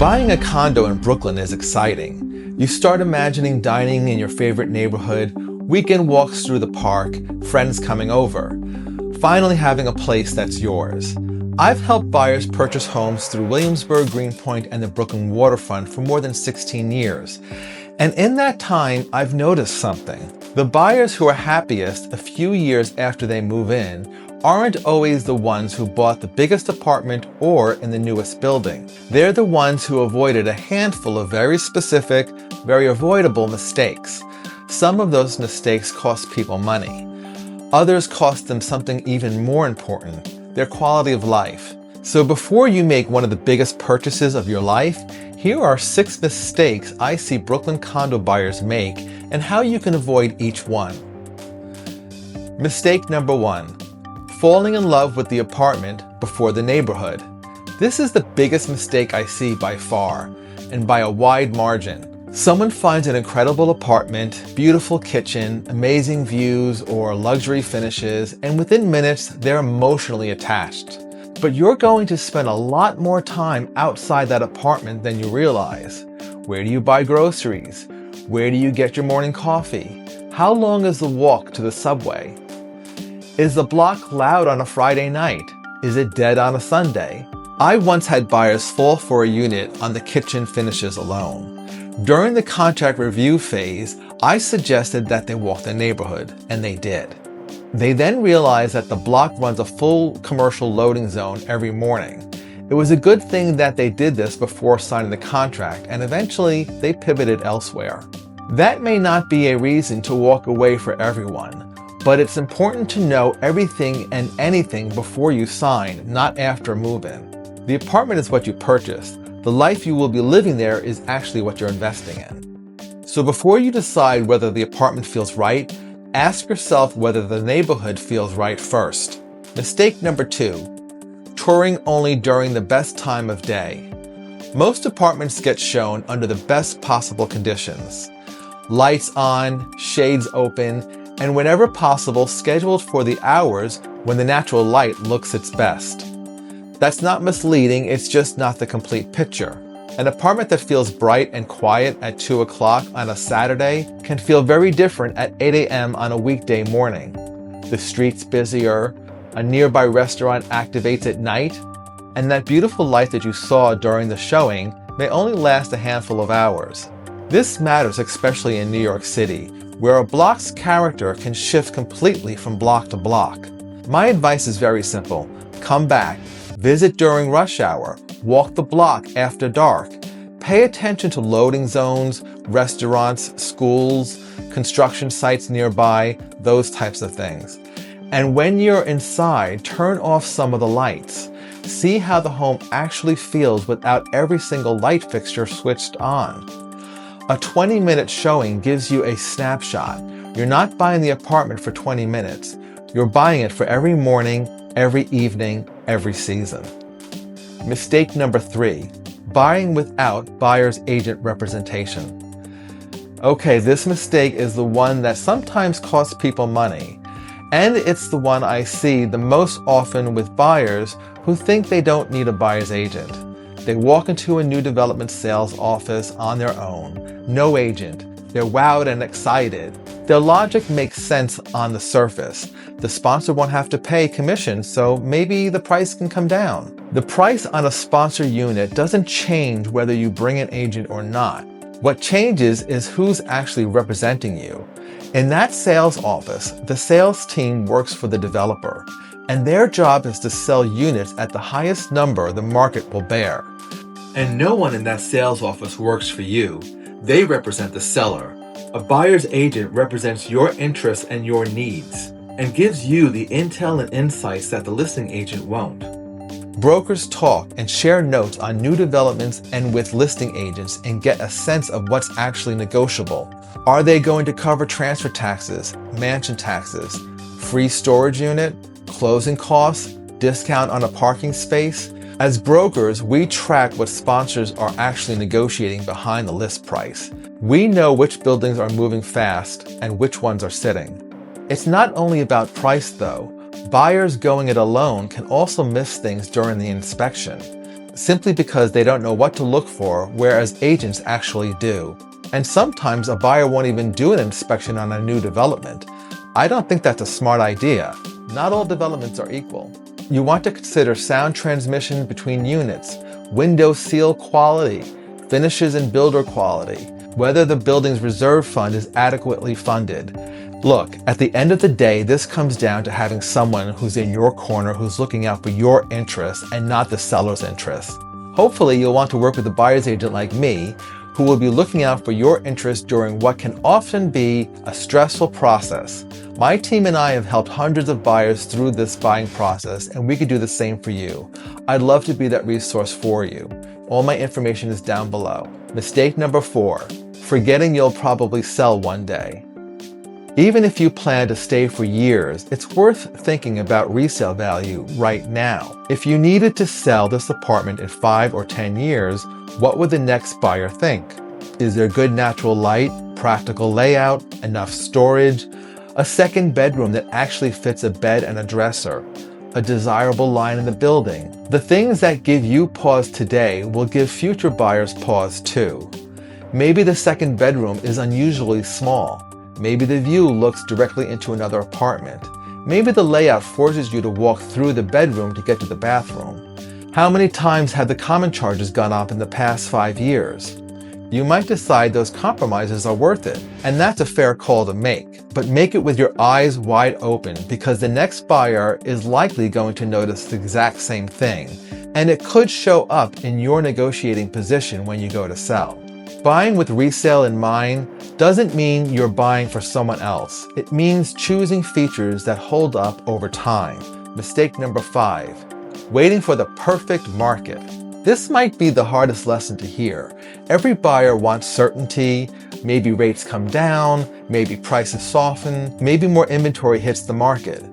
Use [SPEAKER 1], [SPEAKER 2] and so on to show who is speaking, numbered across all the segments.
[SPEAKER 1] Buying a condo in Brooklyn is exciting. You start imagining dining in your favorite neighborhood, weekend walks through the park, friends coming over. Finally having a place that's yours. I've helped buyers purchase homes through Williamsburg, Greenpoint, and the Brooklyn Waterfront for more than 16 years. And in that time, I've noticed something. The buyers who are happiest a few years after they move in aren't always the ones who bought the biggest apartment or in the newest building. They're the ones who avoided a handful of very specific, very avoidable mistakes. Some of those mistakes cost people money. Others cost them something even more important, their quality of life. So before you make one of the biggest purchases of your life, here are 6 mistakes I see Brooklyn condo buyers make and how you can avoid each one. Mistake number 1. Falling in love with the apartment before the neighborhood. This is the biggest mistake I see by far, and by a wide margin. Someone finds an incredible apartment, beautiful kitchen, amazing views, or luxury finishes, and within minutes, they're emotionally attached. But you're going to spend a lot more time outside that apartment than you realize. Where do you buy groceries? Where do you get your morning coffee? How long is the walk to the subway? Is the block loud on a Friday night? Is it dead on a Sunday? I once had buyers fall for a unit on the kitchen finishes alone. During the contract review phase, I suggested that they walk the neighborhood, and they did. They then realized that the block runs a full commercial loading zone every morning. It was a good thing that they did this before signing the contract, and eventually they pivoted elsewhere. That may not be a reason to walk away for everyone, but it's important to know everything and anything before you sign, not after move-in. The apartment is what you purchased. The life you will be living there is actually what you're investing in. So before you decide whether the apartment feels right, ask yourself whether the neighborhood feels right first. Mistake number 2. Touring only during the best time of day. Most apartments get shown under the best possible conditions. Lights on, shades open, and whenever possible scheduled for the hours when the natural light looks its best. That's not misleading, it's just not the complete picture. An apartment that feels bright and quiet at 2 o'clock on a Saturday can feel very different at 8 a.m. on a weekday morning. The street's busier, a nearby restaurant activates at night, and that beautiful light that you saw during the showing may only last a handful of hours. This matters especially in New York City, where a block's character can shift completely from block to block. My advice is very simple. Come back, visit during rush hour, walk the block after dark. Pay attention to loading zones, restaurants, schools, construction sites nearby, those types of things. And when you're inside, turn off some of the lights. See how the home actually feels without every single light fixture switched on. A 20-minute showing gives you a snapshot. You're not buying the apartment for 20 minutes. You're buying it for every morning, every evening, every season. Mistake number 3. Buying without buyer's agent representation. Okay, this mistake is the one that sometimes costs people money. And it's the one I see the most often with buyers who think they don't need a buyer's agent. They walk into a new development sales office on their own. No agent. They're wowed and excited. Their logic makes sense on the surface. The sponsor won't have to pay commission, so maybe the price can come down. The price on a sponsor unit doesn't change whether you bring an agent or not. What changes is who's actually representing you. In that sales office, the sales team works for the developer, and their job is to sell units at the highest number the market will bear. And no one in that sales office works for you. They represent the seller. A buyer's agent represents your interests and your needs, and gives you the intel and insights that the listing agent won't. Brokers talk and share notes on new developments and with listing agents and get a sense of what's actually negotiable. Are they going to cover transfer taxes, mansion taxes, free storage unit, closing costs, discount on a parking space? As brokers, we track what sponsors are actually negotiating behind the list price. We know which buildings are moving fast and which ones are sitting. It's not only about price though. Buyers going it alone can also miss things during the inspection. simply because they don't know what to look for, whereas agents actually do. And sometimes a buyer won't even do an inspection on a new development. I don't think that's a smart idea. Not all developments are equal. You want to consider sound transmission between units, window seal quality, finishes and builder quality, whether the building's reserve fund is adequately funded. Look, at the end of the day, this comes down to having someone who's in your corner who's looking out for your interests and not the seller's interests. Hopefully, you'll want to work with a buyer's agent like me, who will be looking out for your interests during what can often be a stressful process. My team and I have helped hundreds of buyers through this buying process, and we could do the same for you. I'd love to be that resource for you. All my information is down below. Mistake number 4, forgetting you'll probably sell one day. Even if you plan to stay for years, it's worth thinking about resale value right now. If you needed to sell this apartment in 5 or 10 years, what would the next buyer think? Is there good natural light, practical layout, enough storage, a second bedroom that actually fits a bed and a dresser, a desirable line in the building? The things that give you pause today will give future buyers pause too. Maybe the second bedroom is unusually small. Maybe the view looks directly into another apartment. Maybe the layout forces you to walk through the bedroom to get to the bathroom. How many times have the common charges gone up in the past 5 years? You might decide those compromises are worth it, and that's a fair call to make. But make it with your eyes wide open, because the next buyer is likely going to notice the exact same thing, and it could show up in your negotiating position when you go to sell. Buying with resale in mind doesn't mean you're buying for someone else. It means choosing features that hold up over time. Mistake number 5, waiting for the perfect market. This might be the hardest lesson to hear. Every buyer wants certainty. Maybe rates come down, maybe prices soften, maybe more inventory hits the market.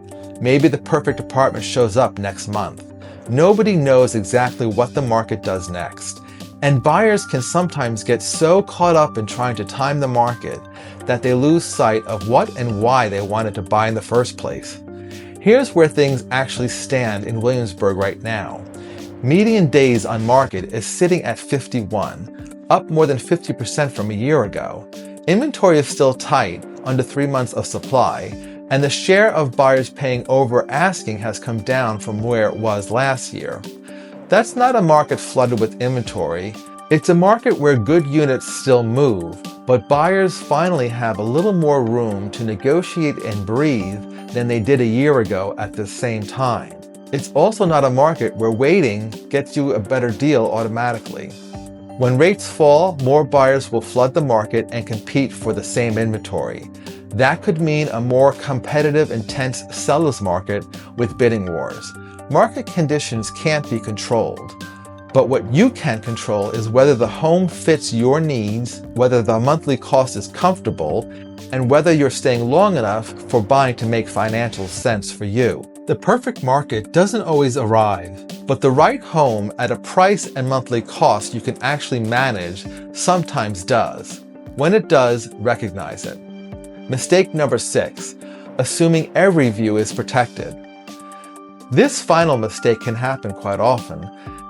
[SPEAKER 1] Maybe the perfect apartment shows up next month. Nobody knows exactly what the market does next. And buyers can sometimes get so caught up in trying to time the market that they lose sight of what and why they wanted to buy in the first place. Here's where things actually stand in Williamsburg right now. Median days on market is sitting at 51, up more than 50% from a year ago. Inventory is still tight, under 3 months of supply, and the share of buyers paying over asking has come down from where it was last year. That's not a market flooded with inventory. It's a market where good units still move, but buyers finally have a little more room to negotiate and breathe than they did a year ago at the same time. It's also not a market where waiting gets you a better deal automatically. When rates fall, more buyers will flood the market and compete for the same inventory. That could mean a more competitive, intense seller's market with bidding wars. Market conditions can't be controlled, but what you can control is whether the home fits your needs, whether the monthly cost is comfortable, and whether you're staying long enough for buying to make financial sense for you. The perfect market doesn't always arrive, but the right home at a price and monthly cost you can actually manage sometimes does. When it does, recognize it. Mistake number 6, assuming every view is protected. This final mistake can happen quite often,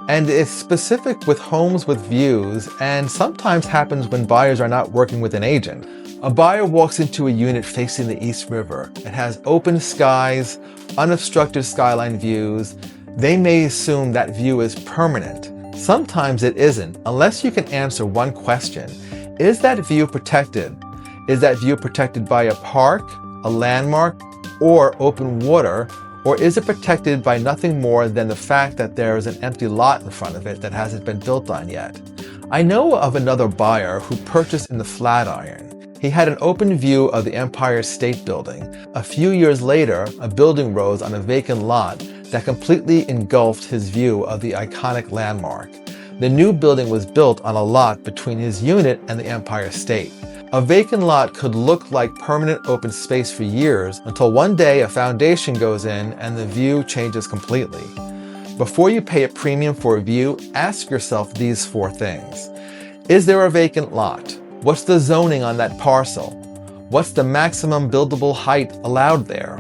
[SPEAKER 1] and is specific with homes with views and sometimes happens when buyers are not working with an agent. A buyer walks into a unit facing the East River. It has open skies, unobstructed skyline views. They may assume that view is permanent. Sometimes it isn't, unless you can answer one question. Is that view protected? Is that view protected by a park, a landmark, or open water? Or is it protected by nothing more than the fact that there is an empty lot in front of it that hasn't been built on yet? I know of another buyer who purchased in the Flatiron. He had an open view of the Empire State Building. A few years later, a building rose on a vacant lot that completely engulfed his view of the iconic landmark. The new building was built on a lot between his unit and the Empire State. A vacant lot could look like permanent open space for years until one day a foundation goes in and the view changes completely. Before you pay a premium for a view, ask yourself these 4 things. Is there a vacant lot? What's the zoning on that parcel? What's the maximum buildable height allowed there?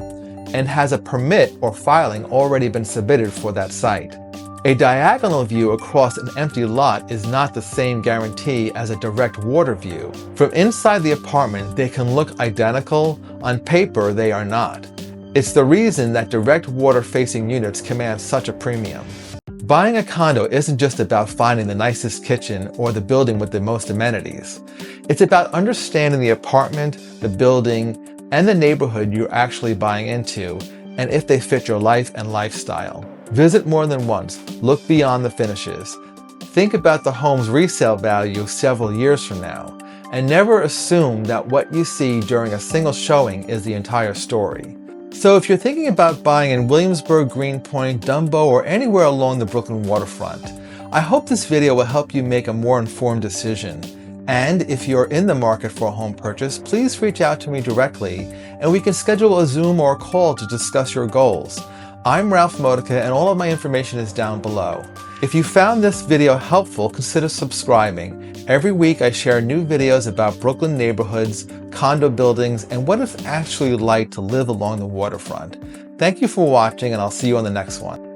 [SPEAKER 1] And has a permit or filing already been submitted for that site? A diagonal view across an empty lot is not the same guarantee as a direct water view. From inside the apartment, they can look identical. On paper, they are not. It's the reason that direct water-facing units command such a premium. Buying a condo isn't just about finding the nicest kitchen or the building with the most amenities. It's about understanding the apartment, the building, and the neighborhood you're actually buying into, and if they fit your life and lifestyle. Visit more than once. Look beyond the finishes. Think about the home's resale value several years from now, and never assume that what you see during a single showing is the entire story. So if you're thinking about buying in Williamsburg, Greenpoint, Dumbo, or anywhere along the Brooklyn waterfront, I hope this video will help you make a more informed decision. And if you're in the market for a home purchase, please reach out to me directly, and we can schedule a Zoom or a call to discuss your goals. I'm Ralph Modica, and all of my information is down below. If you found this video helpful, consider subscribing. Every week I share new videos about Brooklyn neighborhoods, condo buildings, and what it's actually like to live along the waterfront. Thank you for watching, and I'll see you on the next one.